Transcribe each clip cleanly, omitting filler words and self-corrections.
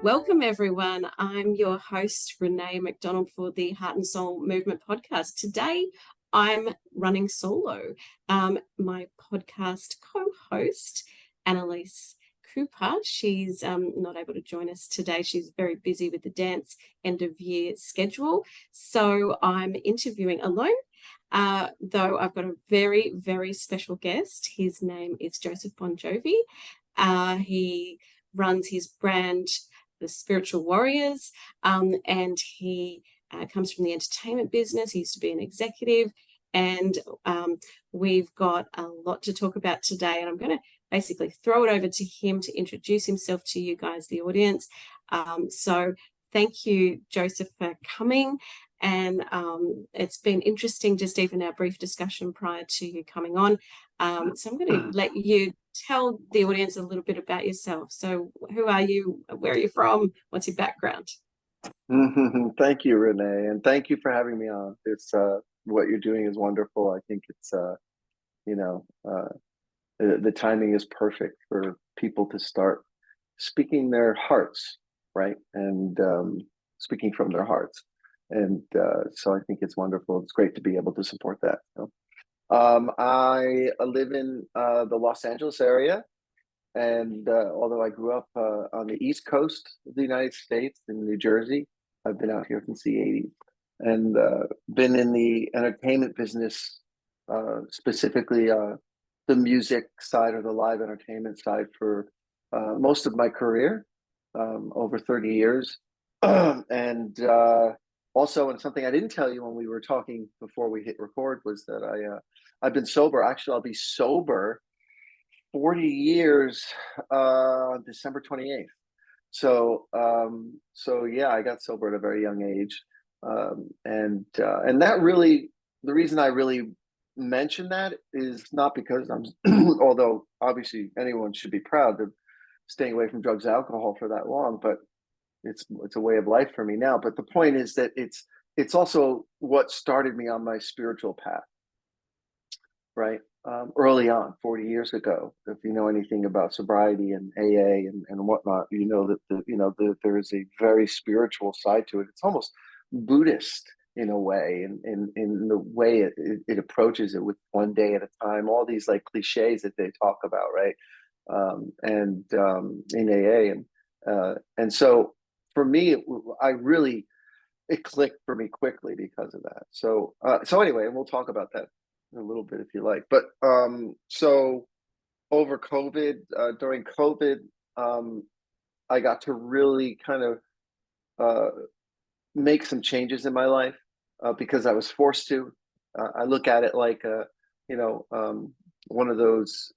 Welcome, everyone. I'm your host, Renee McDonald, for the Heart and Soul Movement podcast. Today, I'm running solo. My podcast co-host, Anneliese Cooper, she's not able to join us today. She's very busy with the dance end of year schedule. So I'm interviewing alone, though I've got a very, very special guest. His name is Joseph Bongiovi. He runs his brand, the Spiritual Warriors, and he comes from the entertainment business. He used to be an executive, and we've got a lot to talk about today, and I'm going to basically throw it over to him to introduce himself to you guys, the audience. So thank you, Joseph, for coming. And it's been interesting, just even our brief discussion prior to you coming on. So I'm going to let you tell the audience a little bit about yourself. So who are you? Where are you from? What's your background? Thank you, Renee, and thank you for having me on. It's what you're doing is wonderful. I think it's the timing is perfect for people to start speaking their hearts, right? And speaking from their hearts. And so I think it's wonderful. It's great to be able to support that. I live in the Los Angeles area. And although I grew up on the East Coast of the United States in New Jersey, I've been out here since the 80s and been in the entertainment business, specifically the music side or the live entertainment side for most of my career, over 30 years. And also, and something I didn't tell you when we were talking before we hit record was that I've been sober. Actually, I'll be sober 40 years on December 28th. So yeah, I got sober at a very young age. And that really, the reason I really mention that is not because I'm, although obviously anyone should be proud of staying away from drugs and alcohol for that long, but it's a way of life for me now. But the point is that it's also what started me on my spiritual path, right? Early on, 40 years ago. If you know anything about sobriety and AA and whatnot, you know that there is a very spiritual side to it. It's almost Buddhist in a way, in the way it approaches it, with one day at a time. All these like cliches that they talk about, right? And in AA, and so for me, it clicked for me quickly because of that. So anyway, and we'll talk about that a little bit if you like. But so over COVID, during COVID, I got to really kind of make some changes in my life because I was forced to. I look at it like one of those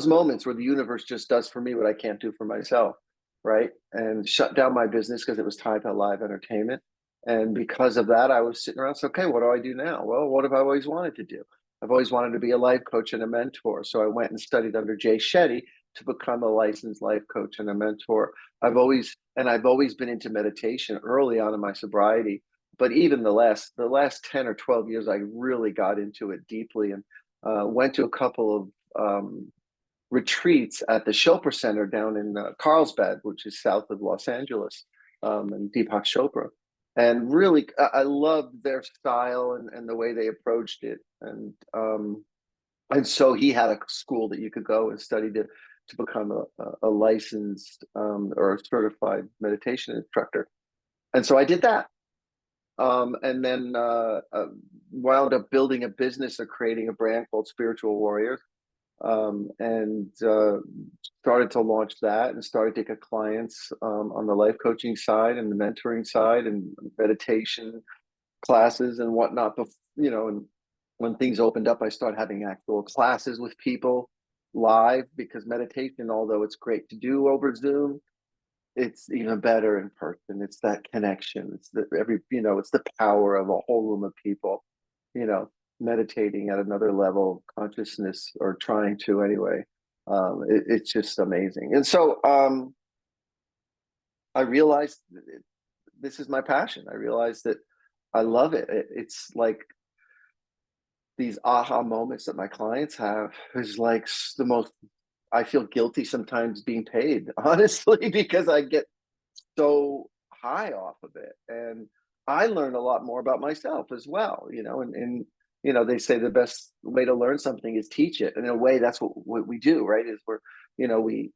moments where the universe just does for me what I can't do for myself, right? And shut down my business because it was tied to live entertainment. And because of that, I was sitting around saying, okay, what do I do now? Well, what have I always wanted to do? I've always wanted to be a life coach and a mentor. So I went and studied under Jay Shetty to become a licensed life coach and a mentor. I've always been into meditation early on in my sobriety, but even the last 10 or 12 years, I really got into it deeply and went to a couple of retreats at the Chopra Center down in Carlsbad, which is south of Los Angeles, and Deepak Chopra. And really, I loved their style and the way they approached it. And so he had a school that you could go and study to become a licensed or a certified meditation instructor. And so I did that. And then wound up building a business or creating a brand called Spiritual Warror. And started to launch that and started to get clients on the life coaching side and the mentoring side and meditation classes and whatnot. And when things opened up, I started having actual classes with people live, because meditation, although it's great to do over Zoom, it's even better in person. It's that connection. It's it's the power of a whole room of people, meditating at another level of consciousness, or trying to anyway. It's just amazing. And so I realized this is my passion. I realized that I love it. It's like these aha moments that my clients have is like the most I feel guilty sometimes being paid, honestly, because I get so high off of it. And I learn a lot more about myself as well, and they say the best way to learn something is teach it. And in a way, that's what we do, right? Is we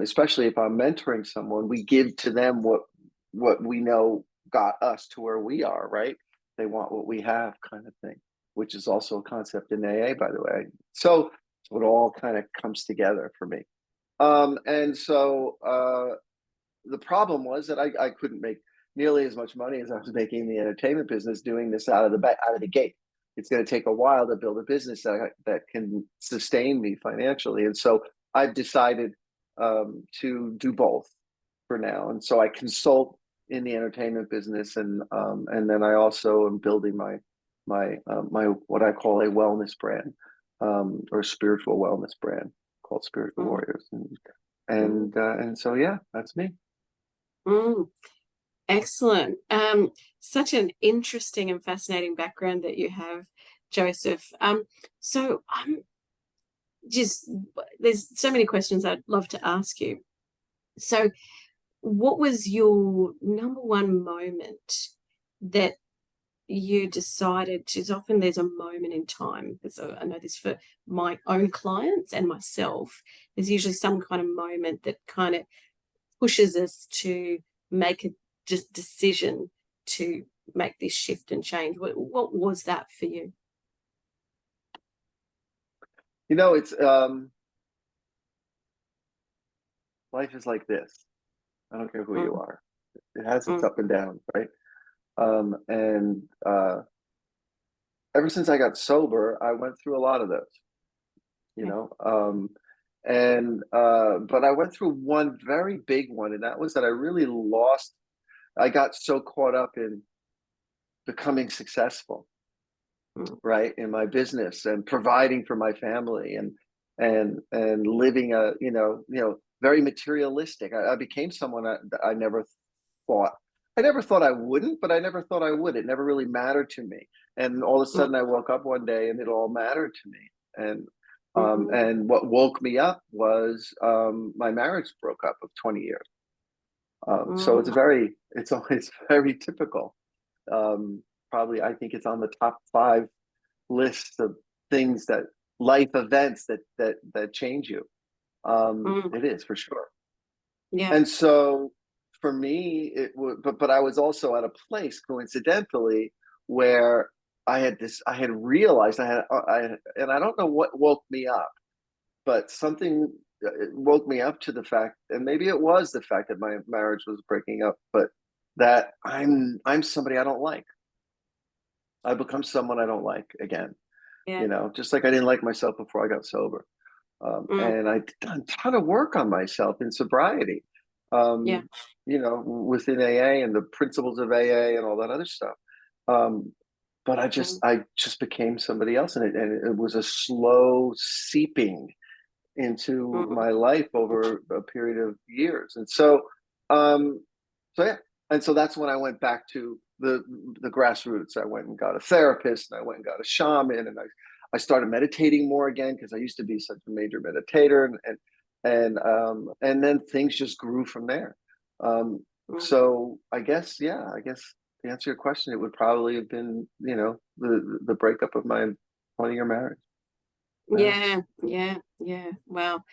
especially if I'm mentoring someone, we give to them what we know got us to where we are, right? They want what we have, kind of thing, which is also a concept in AA, by the way. So it all kind of comes together for me. And so the problem was that I couldn't make nearly as much money as I was making in the entertainment business doing this out of the gate. It's going to take a while to build a business that can sustain me financially. And so I've decided to do both for now. And so I consult in the entertainment business, and then I also am building my what I call a wellness brand, or spiritual wellness brand called Spiritual Warriors. And so yeah, that's me. Excellent. Such an interesting and fascinating background that you have, Joseph. So I'm just, there's so many questions I'd love to ask you. So what was your number one moment that you decided to, often there's a moment in time, because I know this for my own clients and myself, there's usually some kind of moment that kind of pushes us to make a decision to make this shift and change. What was that for you? It's life is like this. I don't care who you are. It has its up and downs, right? And ever since I got sober, I went through a lot of those, but I went through one very big one, and that was that I got so caught up in becoming successful, right, in my business and providing for my family and living a very materialistic. I became someone I never thought I wouldn't, but I never thought I would. It never really mattered to me. And all of a sudden I woke up one day and it all mattered to me. And what woke me up was my marriage broke up of 20 years. So it's very typical. Probably, I think it's on the top 5 lists of things that life events that change you. It is, for sure. Yeah. And so for me, it would, but I was also at a place, coincidentally, where I had realized and I don't know what woke me up, but something woke me up to the fact, and maybe it was the fact that my marriage was breaking up, but that I'm somebody I don't like. I become someone I don't like again. Yeah. Just like I didn't like myself before I got sober. And I've done a ton of work on myself in sobriety, within AA and the principles of AA and all that other stuff. But I just became somebody else, and it was a slow seeping into my life over a period of years. And so yeah. And so that's when I went back to the grassroots. I went and got a therapist, and I went and got a shaman, and I started meditating more again, because I used to be such a major meditator, and then things just grew from there. So I guess to answer your question, it would probably have been, the breakup of my 20-year marriage. Yeah. Wow.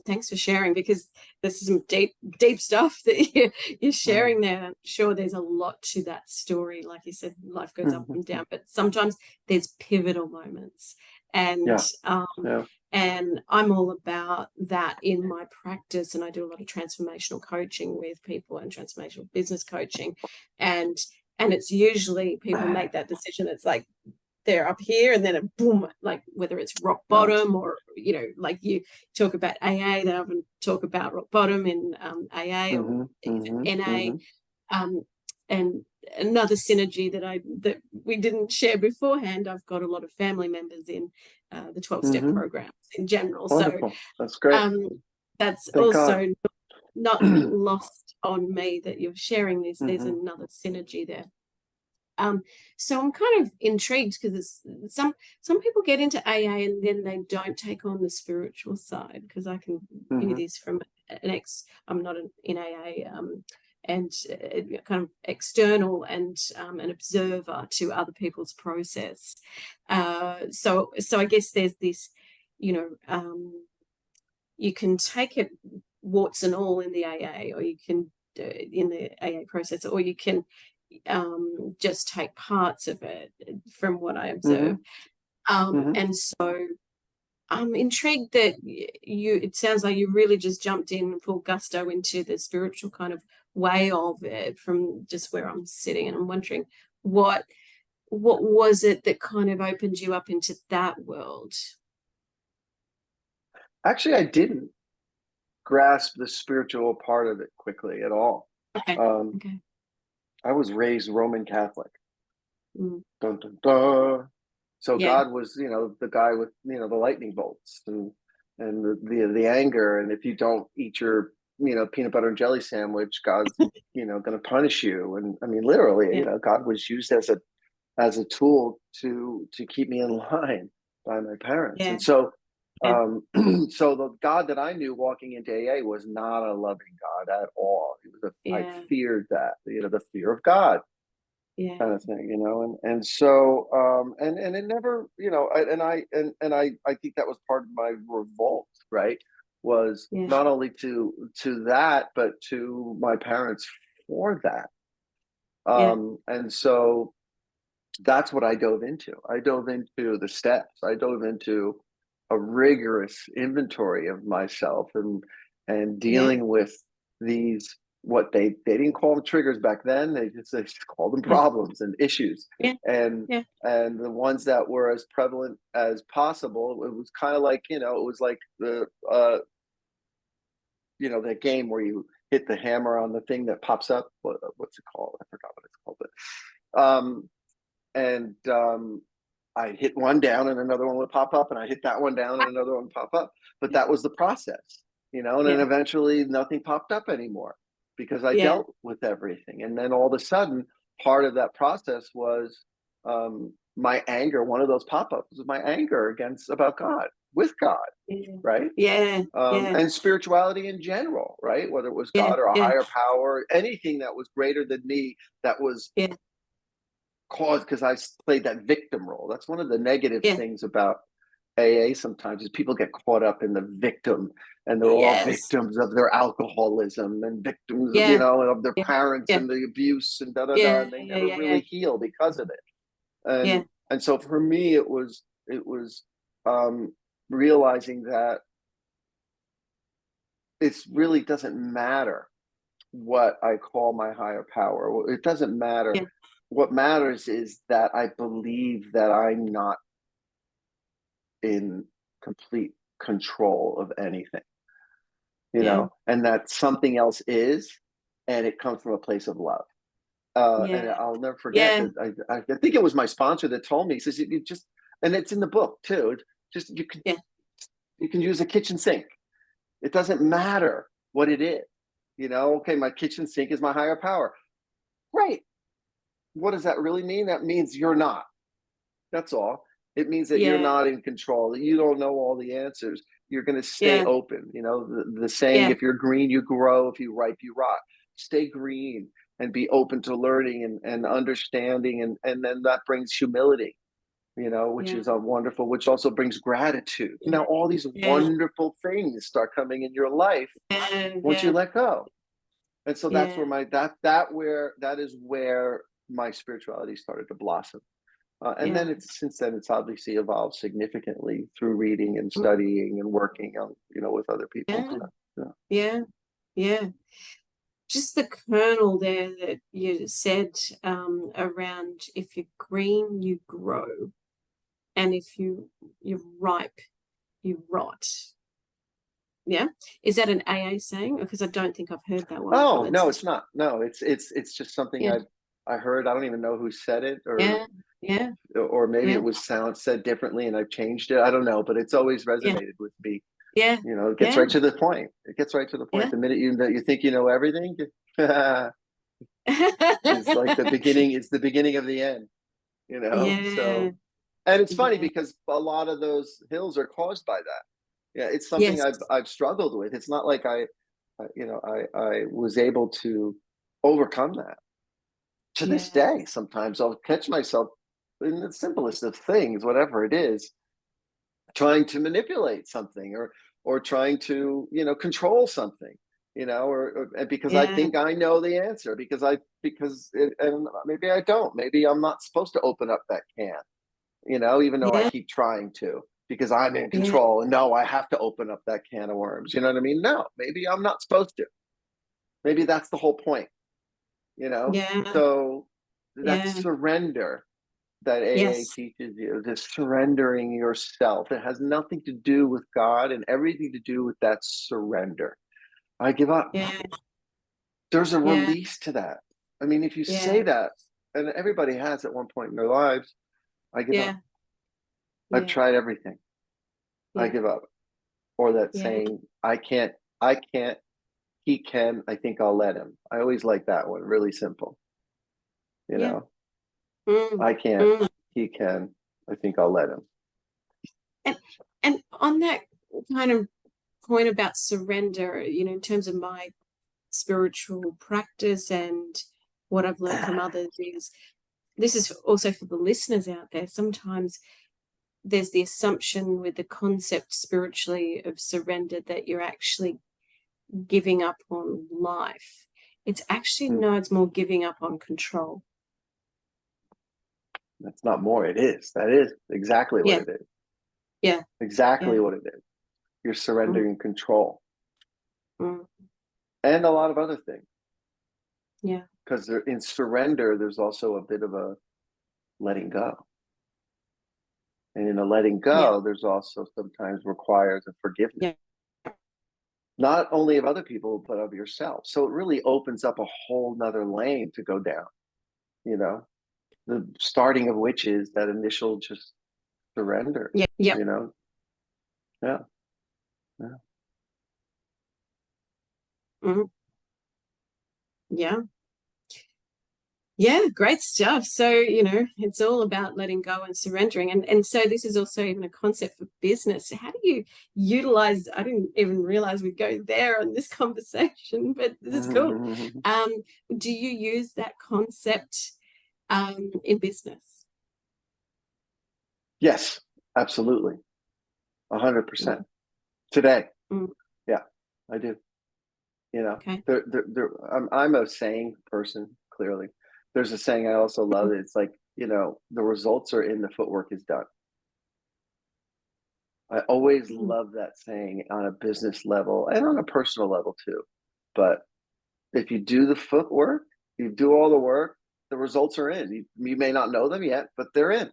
Thanks for sharing, because this is some deep stuff that you're sharing there. I'm sure there's a lot to that story. Like you said, life goes up and down, but sometimes there's pivotal moments. And and I'm all about that in my practice, and I do a lot of transformational coaching with people and transformational business coaching, and it's usually people make that decision. It's like they're up here, and then a boom, like whether it's rock bottom or, like you talk about AA, they often talk about rock bottom in AA or NA. And another synergy that we didn't share beforehand, I've got a lot of family members in the 12-step programs in general. Wonderful. So that's great. That's Thank also God. not lost on me that you're sharing this. There's another synergy there. So I'm kind of intrigued because it's some people get into AA and then they don't take on the spiritual side, because I can view this from I'm not in AA, and kind of external and an observer to other people's process. So I guess there's this, you can take it warts and all in the AA, or you can in the AA process, or you can just take parts of it, from what I observe. And so I'm intrigued that it sounds like you really just jumped in full gusto into the spiritual kind of way of it from just where I'm sitting. And I'm wondering what was it that kind of opened you up into that world? Actually, I didn't grasp the spiritual part of it quickly at all. Okay. I was raised Roman Catholic. Mm. Dun, dun, dun. So God was, the guy with, the lightning bolts and the anger. And if you don't eat your, peanut butter and jelly sandwich, God's, going to punish you. And I mean, literally, God was used as a tool to keep me in line by my parents. And so, so the God that I knew walking into AA was not a loving God at all. It was I feared that, the fear of God. Kind of thing, and so and it never, I think that was part of my revolt, right? Was not only to that, but to my parents for that. And so that's what I dove into. I dove into the steps. I dove into a rigorous inventory of myself and dealing with these, what they didn't call them triggers back then. They just called them problems and issues. And the ones that were as prevalent as possible. It was kind of like, it was like the that game where you hit the hammer on the thing that pops up. What's it called? I forgot what it's called. But I hit one down and another one would pop up, and I hit that one down and another one would pop up. But that was the process, and then eventually nothing popped up anymore because I dealt with everything. And then all of a sudden, part of that process was my anger. One of those pop-ups was my anger about God, with God, right? And spirituality in general, right? Whether it was God or a higher power, anything that was greater than me, that was caused because I played that victim role. That's one of the negative things about AA sometimes, is people get caught up in the victim, and they're all victims of their alcoholism and victims of their parents and the abuse and and they never really heal because of it. And so for me, it was realizing that it really doesn't matter what I call my higher power. It doesn't matter. What matters is that I believe that I'm not in complete control of anything, and that something else is, and it comes from a place of love. And I'll never forget that I think it was my sponsor that told me, he says, you just, and it's in the book too, just you can use a kitchen sink. It doesn't matter what it is. Okay, my kitchen sink is my higher power. Great. What does that really mean? That means you're not. That's all. It means that you're not in control, that you don't know all the answers. You're going to stay open. The saying, if you're green, you grow. If you ripe, you rot. Stay green and be open to learning and understanding. And then that brings humility, which is wonderful, which also brings gratitude. Now, all these wonderful things start coming in your life once you let go. And so that's where that is where my spirituality started to blossom. And then since then it's obviously evolved significantly through reading and studying and working on, with other people. Just the kernel there that you said, around, if you're green, you grow, and if you're ripe, you rot. Yeah, is that an AA saying? Because I don't think I've heard that one. Oh no, it's not. No, it's just something I heard. I don't even know who said it, or maybe it was said differently and I've changed it. I don't know, but it's always resonated with me. It gets right to the point. It gets right to the point. The minute you think you know everything, It's like the beginning, it's the beginning of the end, you know? Yeah, So, and it's funny yeah, because a lot of those hills are caused by that. Yeah, it's something yes, I've struggled with. It's not like I was able to overcome that. To this yeah, day, sometimes I'll catch myself in the simplest of things, whatever it is, trying to manipulate something or trying to, control something, or because I yeah, think I know the answer, and maybe I don't. Maybe I'm not supposed to open up that can, even though I yeah, keep trying to, because I'm in yeah, control and no, I have to open up that can of worms. You know what I mean? No, maybe I'm not supposed to. Maybe that's the whole point, you know? yeah, So that's yeah, surrender that AA yes, teaches you, this surrendering yourself. It has nothing to do with God and everything to do with that surrender. I give up. yeah, There's a yeah, release to that. I mean, if you say yeah, that, and everybody has at one point in their lives, I give yeah, up. I've yeah, tried everything. I yeah, give up. Or that yeah, saying, I can't, he can, I think I'll let him. I always like that one. Really simple. You yeah. know, Mm, I can't, mm. he can, I think I'll let him. And and on that kind of point about surrender, in terms of my spiritual practice and what I've learned from others is this is also for the listeners out there. Sometimes there's the assumption with the concept spiritually of surrender that you're actually giving up on life. It's actually no, it's more giving up on control. That's not more. It is. That is exactly what Yeah, it is. yeah, Exactly yeah, what it is. You're mm, surrendering control mm, and a lot of other things. yeah, Because in surrender, there's also a bit of a letting go. And in a letting yeah, go, there's also sometimes requires a forgiveness, yeah, not only of other people, but of yourself. So it really opens up a whole nother lane to go down, you know, the starting of which is that initial just surrender, yeah, yeah, you know? Yeah. Yeah. mm, yeah. Yeah, great stuff. So, it's all about letting go and surrendering. And so this is also even a concept for business. How do you utilize, I didn't even realize we'd go there on this conversation, but this is cool. Um, do you use that concept in business? Yes, absolutely. 100%. Mm, Today. mm, Yeah, I do. You know, okay. I'm a saying person, clearly. There's a saying I also love. It's like, the results are in, the footwork is done. I always Mm, love that saying on a business level and on a personal level too. But if you do the footwork, you do all the work, the results are in. You may not know them yet, but they're in.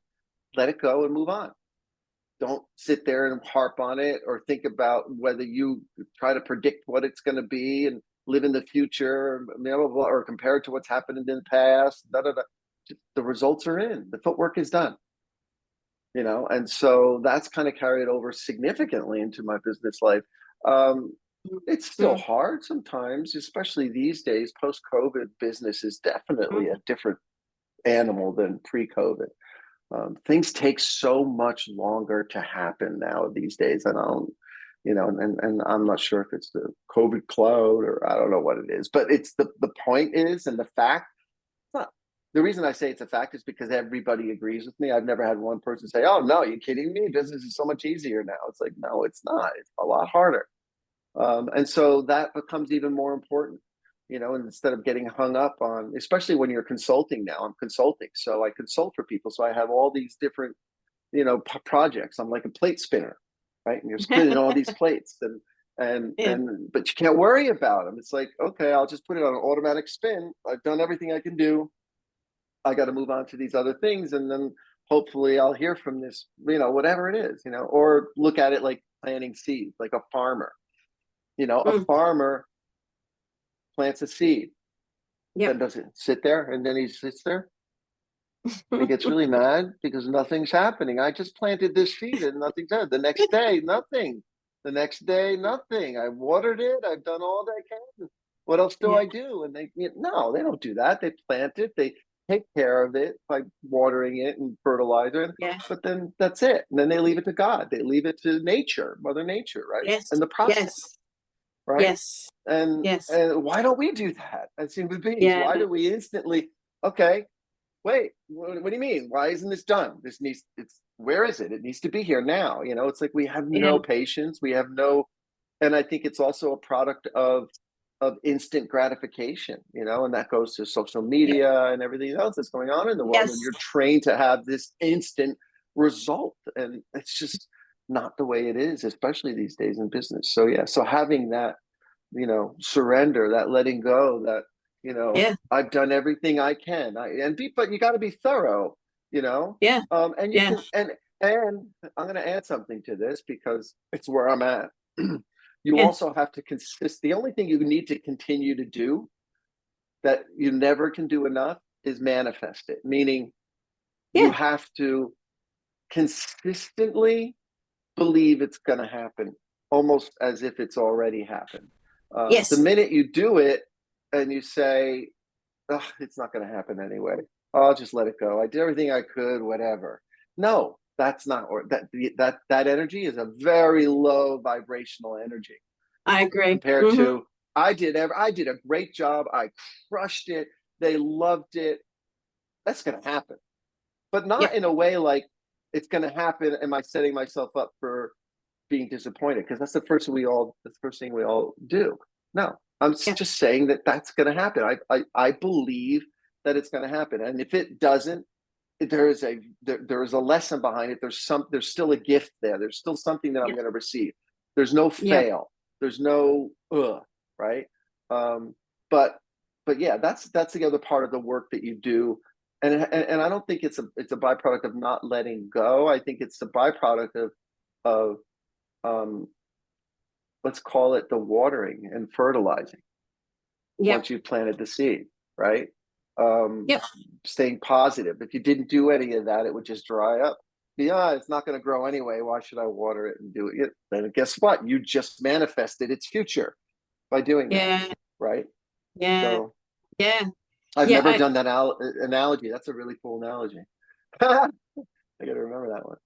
Let it go and move on. Don't sit there and harp on it or think about whether you try to predict what it's going to be and live in the future, blah, blah, blah, or compare it to what's happened in the past. Da, da, da. The results are in. The footwork is done. And so that's kind of carried over significantly into my business life. Um, mm, it's still mm, hard sometimes, especially these days. Post COVID, business is definitely a mm. different animal than pre COVID. Things take so much longer to happen now these days. And I don't, and I'm not sure if it's the COVID cloud or I don't know what it is, but it's the point is, and the fact, not, the reason I say it's a fact is because everybody agrees with me. I've never had one person say, oh, no, you kidding me? Business is so much easier now. It's like, no, it's not. It's a lot harder. And so that becomes even more important, and instead of getting hung up on, especially when you're consulting now, I'm consulting. So I consult for people. So I have all these different, projects. I'm like a plate spinner, right? And you're spinning all these plates Yeah. but you can't worry about them. It's like, okay, I'll just put it on an automatic spin. I've done everything I can do. I got to move on to these other things. And then hopefully I'll hear from this, whatever it is, or look at it like planting seeds, like a farmer. A Mm, farmer plants a seed, then yep. does it sit there and then he sits there and he gets really mad because nothing's happening. I just planted this seed and nothing's happened. The next day, nothing. The next day, nothing. I watered it. I've done all that I can. What else do Yeah. I do? And no, they don't do that. They plant it, they take care of it by watering it and fertilizer, Yeah. but then that's it. And then they leave it to God. They leave it to nature, Mother Nature, right? Yes. And the process, Yes. right? Yes. And Yes. and why don't we do that as human beings? Yeah. Why do we instantly, okay, wait, what do you mean? Why isn't this done? This needs, it's, where is it? It needs to be here now. It's like we have Yeah. no patience. We have no, and I think it's also a product of instant gratification, and that goes to social Yeah. media and everything else that's going on in the world. And Yes. you're trained to have this instant result. And it's just not the way it is, especially these days in business. So yeah, so having that, surrender, that letting go, that, Yeah. I've done everything I can. But you got to be thorough, Yeah. and you Yeah. can, and I'm going to add something to this because it's where I'm at. You Yeah. also have to consist. The only thing you need to continue to do that you never can do enough is manifest it. Meaning, you Yeah. have to consistently believe it's going to happen, almost as if it's already happened. The Yes. minute you do it and you say, "Ugh, it's not going to happen anyway. I'll just let it go. I did everything I could, whatever." No, that's not, or that energy is a very low vibrational energy I agree. compared Mm-hmm. to I did a great job. I crushed it. They loved it. That's going to happen, but not Yep. in a way like it's going to happen. Am I setting myself up for being disappointed? Because that's the first thing we all do. No, I'm Yeah. just saying that that's going to happen. I believe that it's going to happen, and if it doesn't, there is a lesson behind it. There's still a gift there. There's still something that I'm Yep. going to receive. There's no Yep. fail. There's no right. Um, but yeah, that's the other part of the work that you do. And I don't think it's a byproduct of not letting go. I think it's the byproduct of um, let's call it the watering and fertilizing Yep. once you've planted the seed, right? Um, Yep. Staying positive. If you didn't do any of that, it would just dry up. Yeah, it's not going to grow anyway. Why should I water it and do it? Then guess what? You just manifested its future by doing that, Yeah. right? Yeah. So Yeah. I've Yeah. never done that analogy. That's a really cool analogy. I got to remember that one.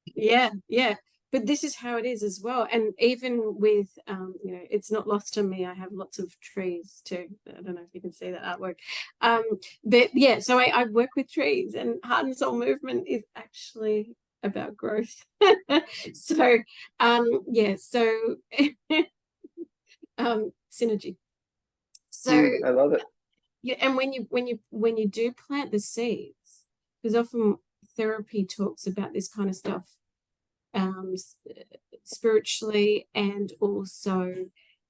Yeah. Yeah. But this is how it is as well. And even with, it's not lost on me. I have lots of trees too. I don't know if you can see that artwork. Um, but yeah, so I work with trees, and Heart and Soul Movement is actually about growth. So, yeah, so synergy. So I love it. yeah, and when you do plant the seeds, because often therapy talks about this kind of stuff, um, spiritually and also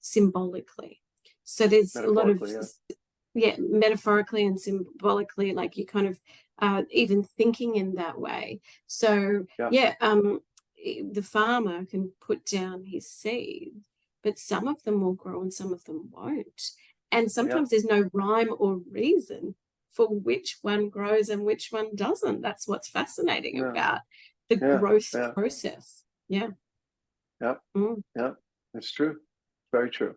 symbolically. So there's a lot of, Metaphorically, yeah. yeah, metaphorically and symbolically, like you kind of even thinking in that way. So Yeah. yeah, the farmer can put down his seed, but some of them will grow and some of them won't. And Yeah. sometimes there's no rhyme or reason for which one grows and which one doesn't. That's what's fascinating Yeah. about the Yeah. growth Yeah. process. Yeah. Yeah. Mm, Yeah. It's true. Very true.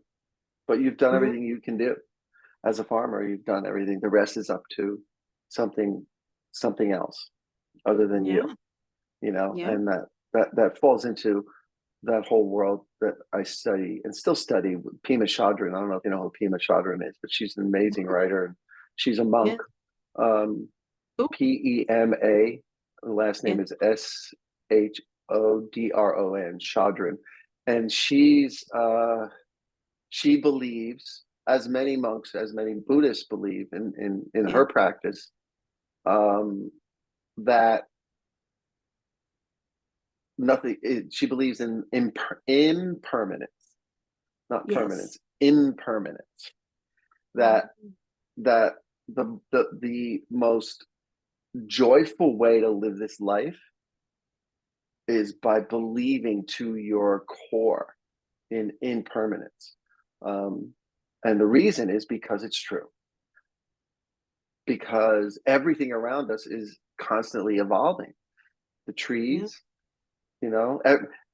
But you've done mm, everything you can do as a farmer. You've done everything. The rest is up to something something else other than yeah. you, Yeah. and that falls into that whole world that I study and still study. Pema Chodron. I don't know if you know who Pema Chodron is, but she's an amazing writer, and she's a Yeah. monk. Um, Cool. Pema. The last Yeah. name is Shodron, Chodron, and she believes, as many monks, as many Buddhists believe in Yeah. her practice, that nothing. She believes in impermanence, not Yes. permanence, impermanence. That Mm, that the most joyful way to live this life is by believing to your core in impermanence. Um, and the reason is because it's true. Because everything around us is constantly evolving. The yeah. trees,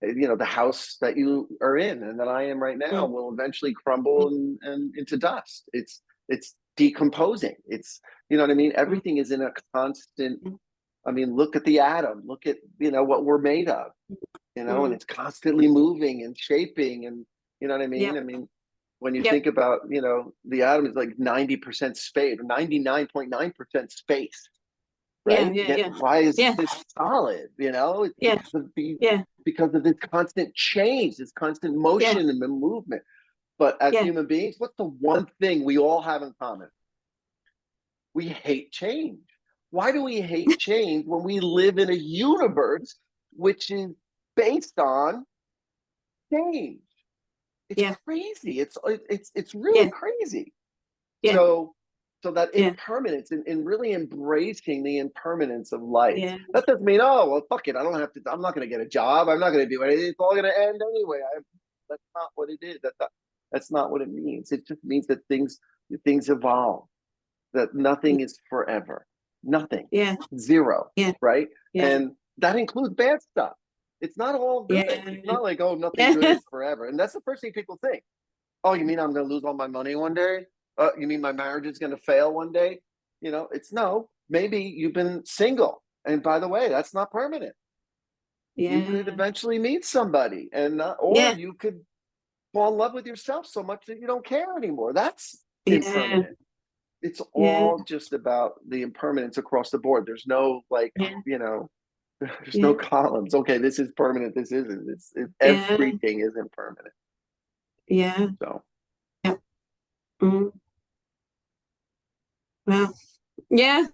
the house that you are in and that I am right now will eventually crumble and into dust. It's decomposing. It's, you know what I mean? Everything is in a constant, I mean, look at the atom, look at, what we're made of, and it's constantly moving and shaping, and you know what I mean? Yep. I mean, when you Yep. think about, the atom is like 90% space, 99.9% space, right? Why is this solid? It's Yeah. because of Yeah. because of this constant change, this constant motion and movement. But as human beings, what's the one thing we all have in common? We hate change. Why do we hate change when we live in a universe which is based on change? It's crazy. It's really crazy. Yeah. So that impermanence and really embracing the impermanence of life. That doesn't mean, oh well, fuck it, I don't have to. I'm not going to get a job. I'm not going to do anything. It's all going to end anyway. That's not what it is. That's not what it means. It just means that things evolve. That nothing is forever. Nothing. Zero. Right. And that includes bad stuff. It's not all good. It's not like, oh, nothing good is forever. And that's the first thing people think. Oh, you mean I'm going to lose all my money one day? You mean my marriage is going to fail one day? It's no. Maybe you've been single, and by the way, that's not permanent. You could eventually meet somebody, and or you could fall in love with yourself so much that you don't care anymore. That's impermanent. It's all just about the impermanence across the board. There's no there's no columns. Okay, this is permanent. This isn't. Everything is impermanent. Yeah. So. Yeah. Wow. Yeah.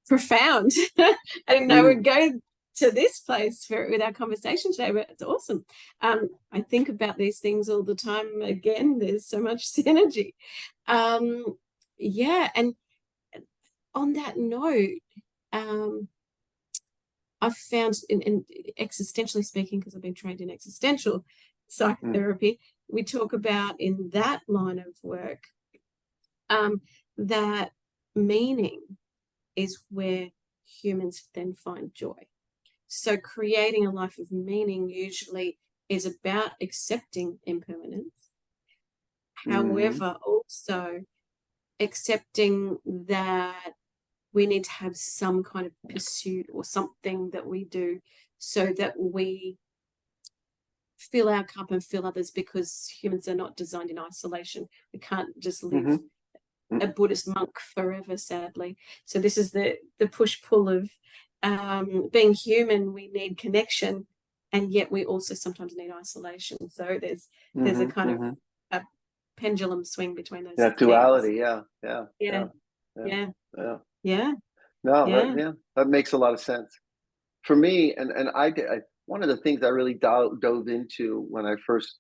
Profound. I didn't know we'd go to this place with our conversation today, but it's awesome. I think about these things all the time. Again, there's so much synergy. And on that note, I've found in existentially speaking, because I've been trained in existential psychotherapy, we talk about in that line of work that meaning is where humans then find joy. So creating a life of meaning usually is about accepting impermanence. However, also accepting that we need to have some kind of pursuit or something that we do so that we fill our cup and fill others, because humans are not designed in isolation. We can't just live a Buddhist monk forever, sadly. So this is the push-pull of being human. We need connection, and yet we also sometimes need isolation. So there's a kind of a pendulum swing between those that duality. Yeah. No, that makes a lot of sense for me. And I one of the things I really dove into when I first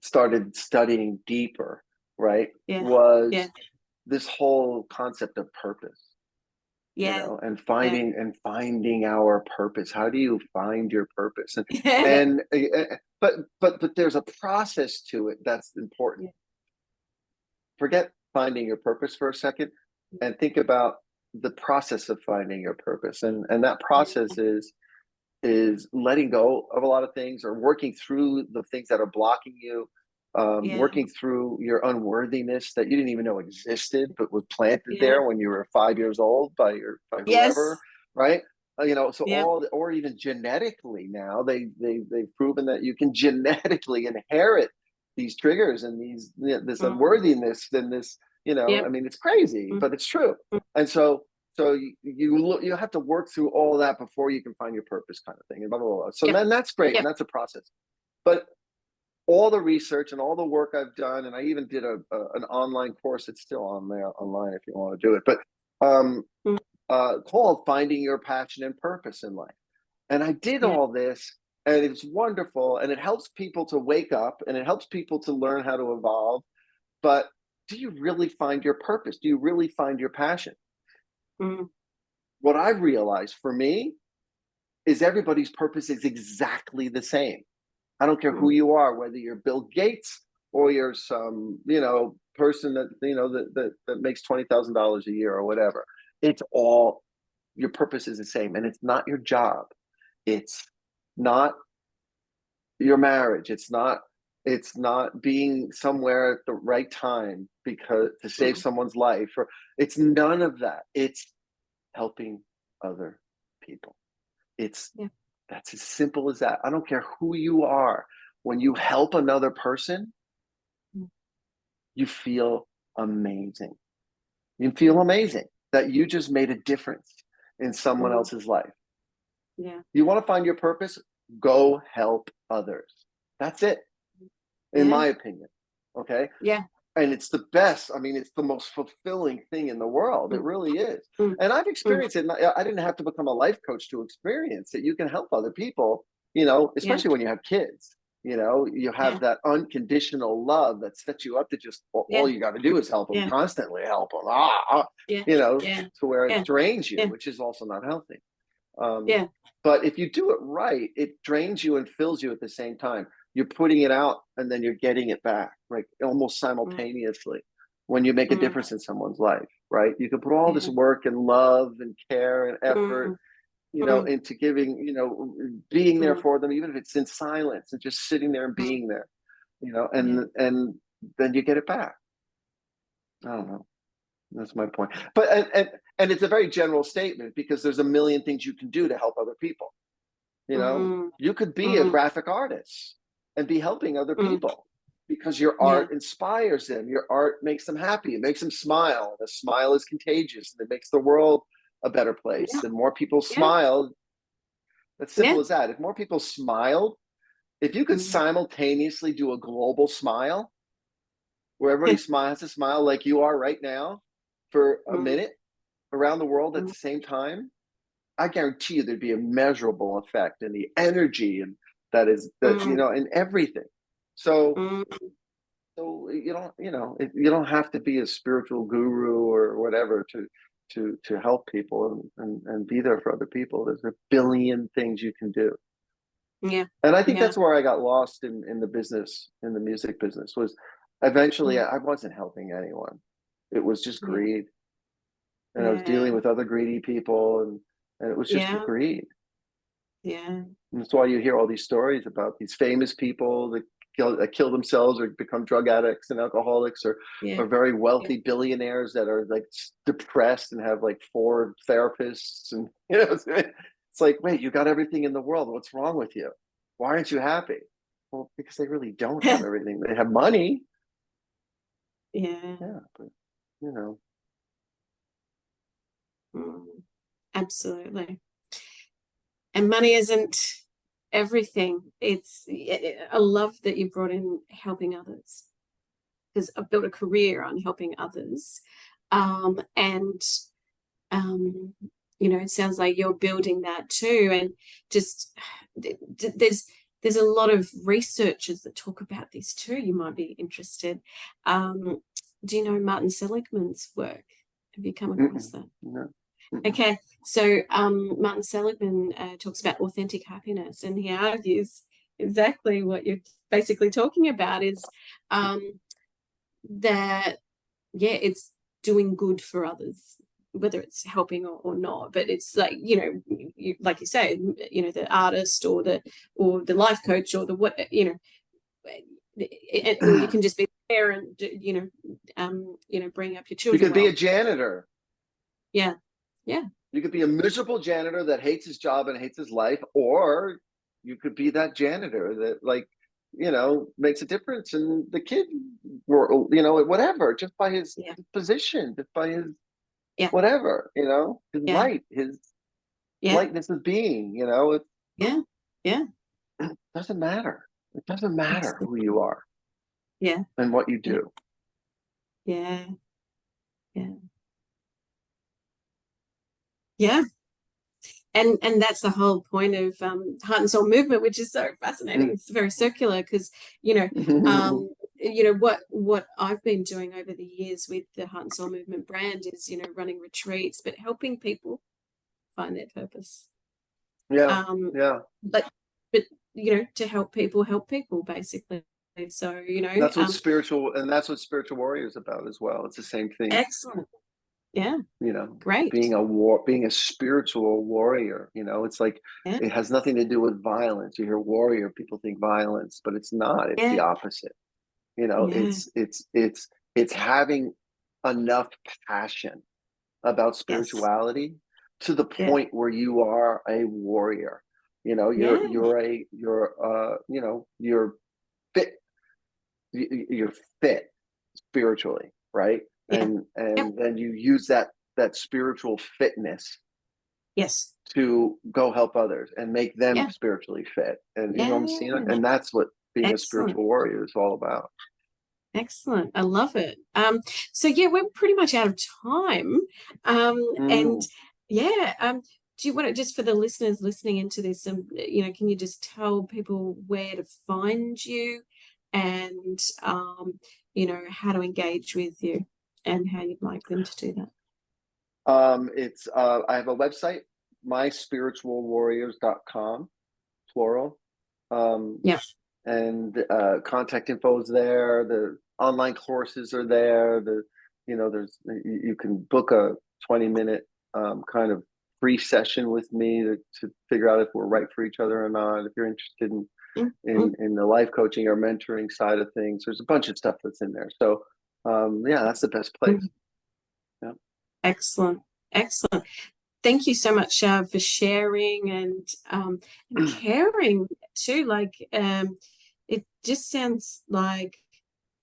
started studying deeper, right, was this whole concept of purpose. And finding our purpose. How do you find your purpose? But there's a process to it that's important. Forget finding your purpose for a second and think about the process of finding your purpose. And that process is letting go of a lot of things, or working through the things that are blocking you, working through your unworthiness that you didn't even know existed, but was planted there when you were 5 years old by whoever, right? Or even genetically, now they've proven that you can genetically inherit these triggers and this unworthiness and this, I mean, it's crazy, but it's true. And so you have to work through all of that before you can find your purpose, kind of thing, and blah, blah, blah. So then that's great, and that's a process. But all the research and all the work I've done, and I even did an online course. It's still on there online if you want to do it, but called Finding Your Passion and Purpose in Life. And I did all this, and it's wonderful, and it helps people to wake up, and it helps people to learn how to evolve. But do you really find your purpose? Do you really find your passion? What I've realized for me is everybody's purpose is exactly the same. I don't care who you are, whether you're Bill Gates or you're some, person that, that makes $20,000 a year or whatever. It's all, your purpose is the same, and it's not your job. It's not your marriage. It's not being somewhere at the right time because to save someone's life, or it's none of that. It's helping other people. It's that's as simple as that. I don't care who you are. When you help another person, you feel amazing. You feel amazing that you just made a difference in someone else's life. Yeah. You want to find your purpose? Go help others. That's it, in my opinion. Okay? Yeah. And it's the best. I mean, it's the most fulfilling thing in the world. It really is. And I've experienced it. I didn't have to become a life coach to experience it. You can help other people, you know, especially when you have kids. You know, you have that unconditional love that sets you up to just, all you got to do is help them, constantly help them, you know, to where it drains you, which is also not healthy. But if you do it right, it drains you and fills you at the same time. You're putting it out and then you're getting it back, like almost simultaneously when you make a difference in someone's life, right? You can put all this work and love and care and effort, you know, into giving, you know, being there for them, even if it's in silence and just sitting there and being there, you know, and then you get it back. I don't know. That's my point. But and it's a very general statement because there's a million things you can do to help other people. You know, you could be a graphic artist and be helping other people because your art inspires them. Your art makes them happy. It makes them smile. The smile is contagious and it makes the world a better place. And more people smile. That's simple as that. If more people smiled, if you could simultaneously do a global smile where everybody has to smile like you are right now for a minute around the world at the same time, I guarantee you there'd be a measurable effect in the energy and that you know, in everything. So so you don't have to be a spiritual guru or whatever to help people and be there for other people. There's a billion things you can do. And I think that's where I got lost in the business, in the music business, was eventually I wasn't helping anyone. It was just greed. And I was dealing with other greedy people and it was just greed. And that's why you hear all these stories about these famous people that kill themselves or become drug addicts and alcoholics or very wealthy billionaires that are like depressed and have like 4 therapists. And you know, it's like, wait, you got everything in the world. What's wrong with you? Why aren't you happy? Well, because they really don't have everything. They have money. But you know. Absolutely. And money isn't everything. I love that you brought in helping others, because I've built a career on helping others. And you know, it sounds like you're building that too. And just there's a lot of researchers that talk about this too. You might be interested. Do you know Martin Seligman's work? Have you come across that? No. Okay, so Martin Seligman talks about authentic happiness, and he argues exactly what you're basically talking about is that, it's doing good for others, whether it's helping or not. But it's like, you know, like you say, you know, the artist or the life coach or the what, you know, or you can just be there and you know, bring up your children. You could be a janitor. Yeah. You could be a miserable janitor that hates his job and hates his life, or you could be that janitor that, like, you know, makes a difference in the kid world, you know, whatever, just by his position, just by his whatever, you know, his light, his lightness of being, you know. It doesn't matter. It doesn't matter who you are. And what you do. And that's the whole point of heart and soul movement, which is so fascinating. It's very circular because, you know, you know, what I've been doing over the years with the Heart and Soul Movement brand is, you know, running retreats, but helping people find their purpose. But you know, to help people basically. So, you know, that's what spiritual warrior is about as well. It's the same thing. Excellent. Yeah. You know, Great. being a spiritual warrior, it's like, Yeah. it has nothing to do with violence. You hear warrior, people think violence, but it's not. It's the Yeah. opposite. Yeah. It's having enough passion about Yes. spirituality to the Yeah. point where you are a warrior. Yeah. You're fit. You're fit spiritually, right? Yeah. Yep. And then you use that spiritual fitness Yes. to go help others and make them Yeah. spiritually fit. And you know what I'm saying? Yeah. And that's what being a Excellent. spiritual warrior is all about. Excellent. I love it. So yeah, we're pretty much out of time. And Mm. yeah, do you want to, just for the listeners listening into this, can you just tell people where to find you and how to engage with you and how you'd like them to do that? It's I have a website, myspiritualwarriors.com, plural. Yeah. And contact info is there. The online courses are there. There's you can book a 20-minute kind of free session with me to figure out if we're right for each other or not. If you're interested in Mm-hmm. the life coaching or mentoring side of things, there's a bunch of stuff that's in there. So yeah, that's the best place. Yeah. Excellent. Excellent. Thank you so much for sharing and caring too. It just sounds like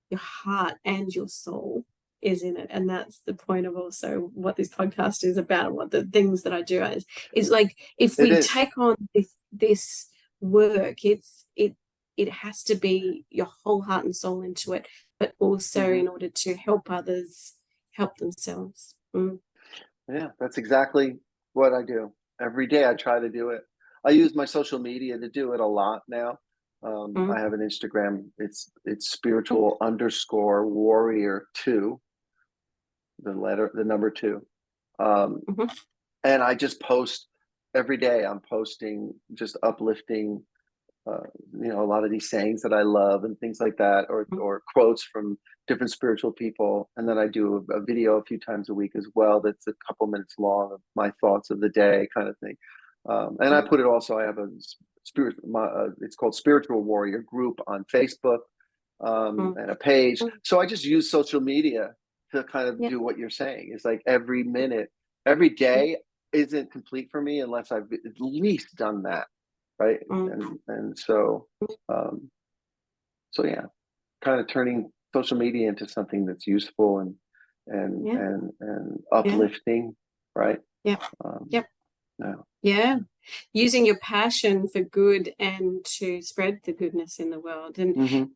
your heart and your soul is in it, and that's the point of also what this podcast is about, and what the things that I do is like, if It we is. take on this work, it has to be your whole heart and soul into it, but also in order to help others help themselves. Yeah, that's exactly what I do. Every day I try to do it. I use my social media to do it a lot now. I have an Instagram. It's spiritual underscore warrior two, the number two. Mm-hmm. And I just post every day. I'm posting just uplifting, a lot of these sayings that I love and things like that, or quotes from different spiritual people. And then I do a video a few times a week as well. That's a couple minutes long of my thoughts of the day, kind of thing. And I put it also. I have a it's called Spiritual Warrior group on Facebook, and a page. So I just use social media to kind of Yeah. do what you're saying. It's like every minute, every day isn't complete for me unless I've at least done that, right? And so yeah, kind of turning social media into something that's useful and Yeah. and Yeah. uplifting, right? Yep. Um, Yep. yeah. Yeah. Using your passion for good and to spread the goodness in the world. And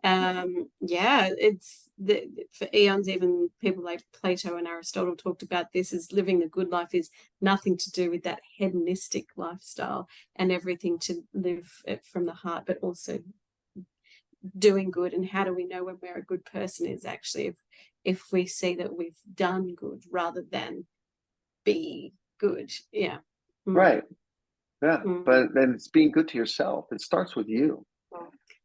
yeah, for eons, even people like Plato and Aristotle talked about this, as living a good life is nothing to do with that hedonistic lifestyle, and everything to live it from the heart, but also doing good. And how do we know when we're a good person is actually if we see that we've done good rather than be good. Yeah. Right. Yeah. But then it's being good to yourself. It starts with you.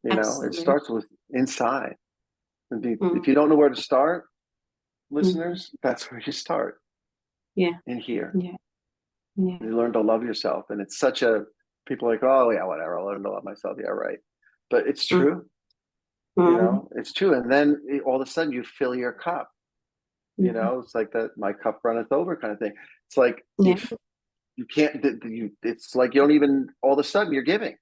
It Absolutely. starts with inside. If you don't know where to start, listeners, that's where you start. Yeah. In here. Yeah. Yeah. You learn to love yourself. And it's people are like, oh yeah, whatever, I'll learn to love myself. Yeah, right. But it's true. It's true. And then all of a sudden you fill your cup. It's like that my cup runneth over kind of thing. It's like you can't it's like you don't even, all of a sudden you're giving.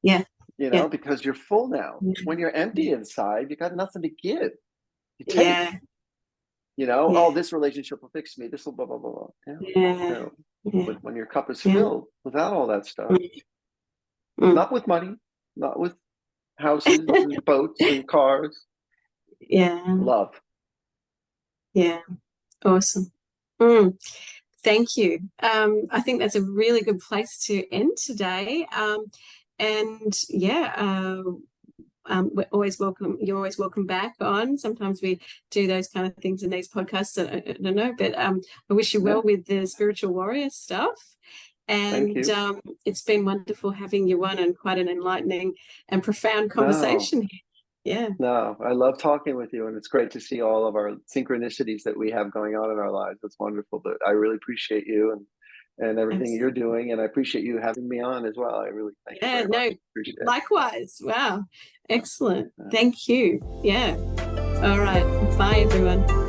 Yeah. Because you're full now. When you're empty inside, you got nothing to give. You take. Yeah. Oh, this relationship will fix me. This will blah blah blah blah. Yeah. But when your cup is filled without all that stuff, not with money, not with houses and boats and cars. Yeah. Love. Yeah. Awesome. Thank you. I think that's a really good place to end today. And yeah, we're always welcome. You're always welcome back on. Sometimes we do those kind of things in these podcasts. I don't know, but I wish you well with the Spiritual Warrior stuff. And it's been wonderful having you on, and quite an enlightening and profound conversation here. Yeah. No, I love talking with you, and it's great to see all of our synchronicities that we have going on in our lives. It's wonderful, but I really appreciate you and everything you're Absolutely. doing, and I appreciate you having me on as well. I really thank you Yeah, very much. no, Appreciate it. likewise. Wow. Excellent. Yeah. Thank you. Yeah. All right. Bye, everyone.